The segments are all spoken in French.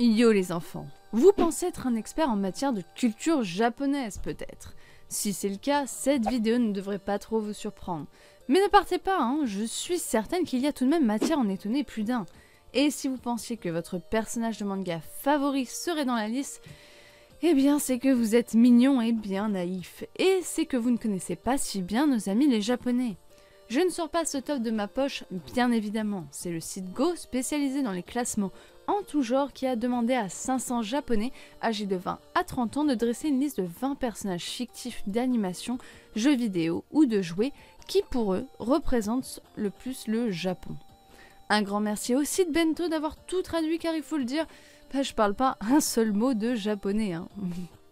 Yo les enfants, vous pensez être un expert en matière de culture japonaise peut-être? Si c'est le cas, cette vidéo ne devrait pas trop vous surprendre. Mais ne partez pas, hein, je suis certaine qu'il y a tout de même matière à en étonner plus d'un. Et si vous pensiez que votre personnage de manga favori serait dans la liste, eh bien c'est que vous êtes mignon et bien naïf. Et c'est que vous ne connaissez pas si bien nos amis les japonais. Je ne sors pas ce top de ma poche, bien évidemment. C'est le site Go spécialisé dans les classements en tout genre qui a demandé à 500 japonais âgés de 20 à 30 ans de dresser une liste de 20 personnages fictifs d'animation, jeux vidéo ou de jouets qui pour eux représentent le plus le Japon. Un grand merci au site Bento d'avoir tout traduit car il faut le dire, je parle pas un seul mot de japonais. Hein.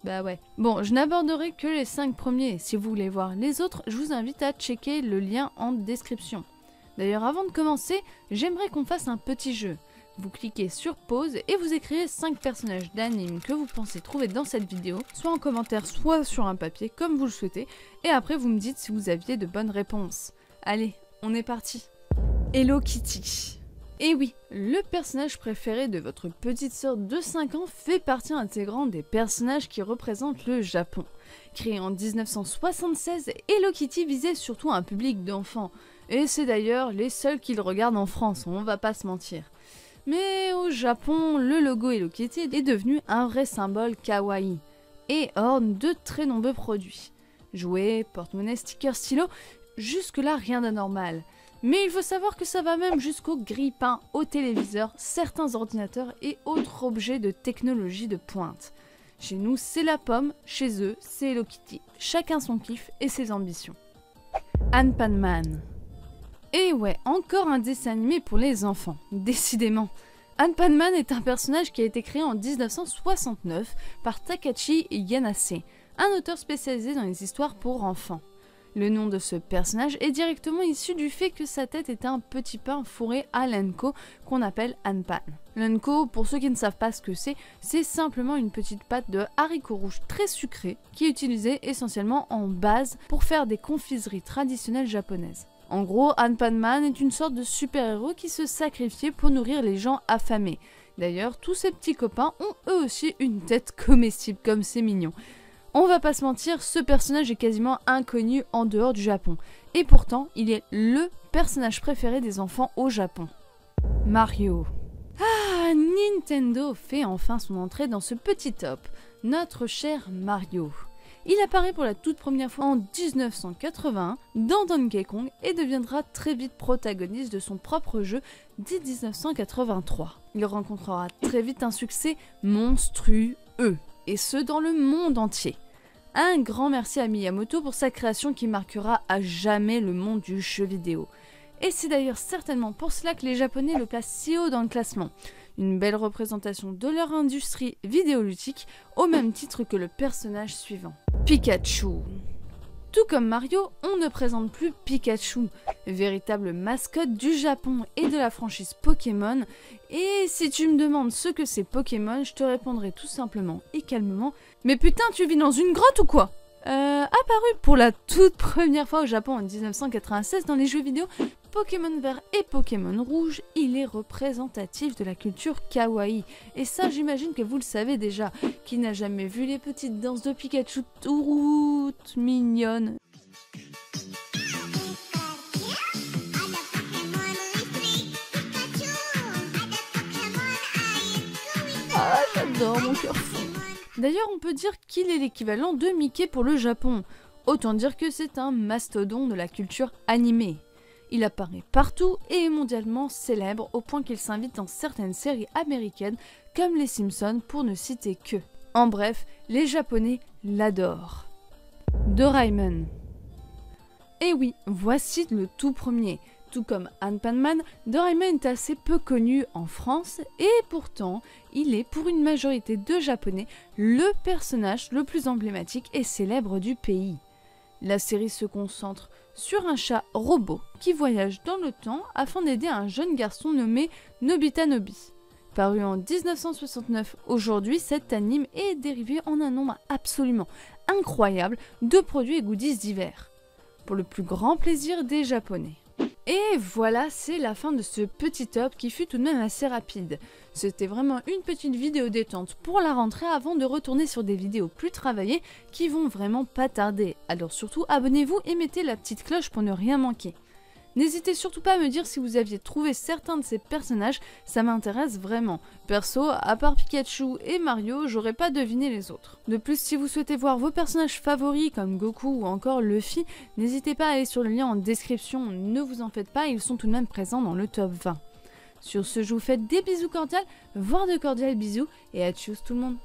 Bah ouais. Bon, je n'aborderai que les 5 premiers. Si vous voulez voir les autres, je vous invite à checker le lien en description. D'ailleurs, avant de commencer, j'aimerais qu'on fasse un petit jeu. Vous cliquez sur pause et vous écrivez 5 personnages d'anime que vous pensez trouver dans cette vidéo, soit en commentaire, soit sur un papier, comme vous le souhaitez, et après vous me dites si vous aviez de bonnes réponses. Allez, on est parti. Hello Kitty. Et oui, le personnage préféré de votre petite sœur de 5 ans fait partie intégrante des personnages qui représentent le Japon. Créé en 1976, Hello Kitty visait surtout un public d'enfants, et c'est d'ailleurs les seuls qui le regardent en France, on va pas se mentir. Mais au Japon, le logo Hello Kitty est devenu un vrai symbole kawaii et orne de très nombreux produits. Jouets, porte-monnaie, stickers, stylos, jusque-là rien d'anormal. Mais il faut savoir que ça va même jusqu'aux grille-pains, aux téléviseurs, certains ordinateurs et autres objets de technologie de pointe. Chez nous, c'est la pomme, chez eux, c'est Hello Kitty. Chacun son kiff et ses ambitions. Anpanman. Et ouais, encore un dessin animé pour les enfants, décidément. Anpanman est un personnage qui a été créé en 1969 par Takashi Yanase, un auteur spécialisé dans les histoires pour enfants. Le nom de ce personnage est directement issu du fait que sa tête est un petit pain fourré à l'anko qu'on appelle Anpan. L'anko, pour ceux qui ne savent pas ce que c'est simplement une petite pâte de haricots rouges très sucrée qui est utilisée essentiellement en base pour faire des confiseries traditionnelles japonaises. En gros, Anpanman est une sorte de super-héros qui se sacrifiait pour nourrir les gens affamés. D'ailleurs, tous ces petits copains ont eux aussi une tête comestible, comme c'est mignon. On va pas se mentir, ce personnage est quasiment inconnu en dehors du Japon. Et pourtant, il est LE personnage préféré des enfants au Japon. Mario. Ah, Nintendo fait enfin son entrée dans ce petit top. Notre cher Mario. Il apparaît pour la toute première fois en 1981 dans Donkey Kong et deviendra très vite protagoniste de son propre jeu dès 1983. Il rencontrera très vite un succès monstrueux, et ce dans le monde entier. Un grand merci à Miyamoto pour sa création qui marquera à jamais le monde du jeu vidéo. Et c'est d'ailleurs certainement pour cela que les Japonais le placent si haut dans le classement. Une belle représentation de leur industrie vidéoludique au même titre que le personnage suivant. Pikachu. Tout comme Mario, on ne présente plus Pikachu, véritable mascotte du Japon et de la franchise Pokémon. Et si tu me demandes ce que c'est Pokémon, je te répondrai tout simplement et calmement « Mais putain, tu vis dans une grotte ou quoi ?» Apparu pour la toute première fois au Japon en 1996 dans les jeux vidéo Pokémon Vert et Pokémon Rouge, il est représentatif de la culture kawaii. Et ça, j'imagine que vous le savez déjà. Qui n'a jamais vu les petites danses de Pikachu toutes mignonnes? Ah, j'adore, mon cœur fond. D'ailleurs, on peut dire qu'il est l'équivalent de Mickey pour le Japon. Autant dire que c'est un mastodonte de la culture animée. Il apparaît partout et est mondialement célèbre au point qu'il s'invite dans certaines séries américaines comme les Simpsons pour ne citer que. En bref, les Japonais l'adorent. Doraemon. Et oui, voici le tout premier. Tout comme Anpanman, Doraemon est assez peu connu en France et pourtant, il est pour une majorité de Japonais le personnage le plus emblématique et célèbre du pays. La série se concentre sur un chat robot qui voyage dans le temps afin d'aider un jeune garçon nommé Nobita Nobi. Paru en 1969, aujourd'hui cet anime est dérivé en un nombre absolument incroyable de produits et goodies divers, pour le plus grand plaisir des Japonais. Et voilà, c'est la fin de ce petit top qui fut tout de même assez rapide. C'était vraiment une petite vidéo détente pour la rentrée avant de retourner sur des vidéos plus travaillées qui vont vraiment pas tarder. Alors surtout abonnez-vous et mettez la petite cloche pour ne rien manquer. N'hésitez surtout pas à me dire si vous aviez trouvé certains de ces personnages, ça m'intéresse vraiment. Perso, à part Pikachu et Mario, j'aurais pas deviné les autres. De plus, si vous souhaitez voir vos personnages favoris comme Goku ou encore Luffy, n'hésitez pas à aller sur le lien en description, ne vous en faites pas, ils sont tout de même présents dans le top 20. Sur ce, je vous fais des bisous cordiales, voire de cordiales bisous, et à tchuss tout le monde.